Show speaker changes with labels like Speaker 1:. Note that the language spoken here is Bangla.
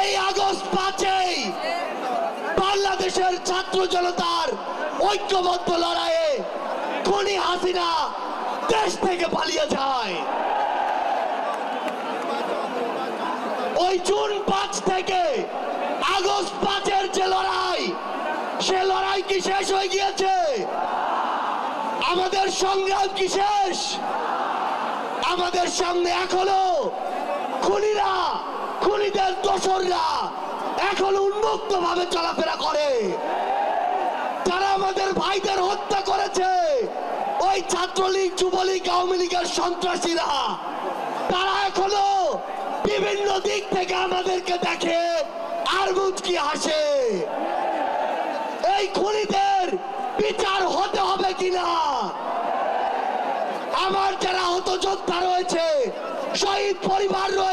Speaker 1: এই আগস্ট 5-এই বাংলাদেশের ছাত্র জনতার ঐক্যবদ্ধ লড়াইয়ে খুনি হাসিনা দেশ থেকে পালিয়ে যায়। ওই জুন 5 থেকে আগস্ট 5-এর যে লড়াই, সে লড়াই কি শেষ হয়ে গিয়েছে? আমাদের সংগ্রাম কি শেষ? আমাদের সামনে এখনো খুনিরা, খুনিদের দোসররা এখনো উন্মুক্ত ভাবে চলাফেরা করে। যারা আমাদের ভাইদের হত্যা করেছে, ওই ছাত্রলীগ, যুবলীগ, আওয়ামী লীগের সন্ত্রাসীরা, তারা এখনো বিভিন্ন দিক থেকে আমাদেরকে দেখে আর মুচকি হাসে। এই খুনিদের বিচার হতে হবে কিনা? আমার যারা আহত যোদ্ধা রয়েছে, শহীদ পরিবার রয়েছে,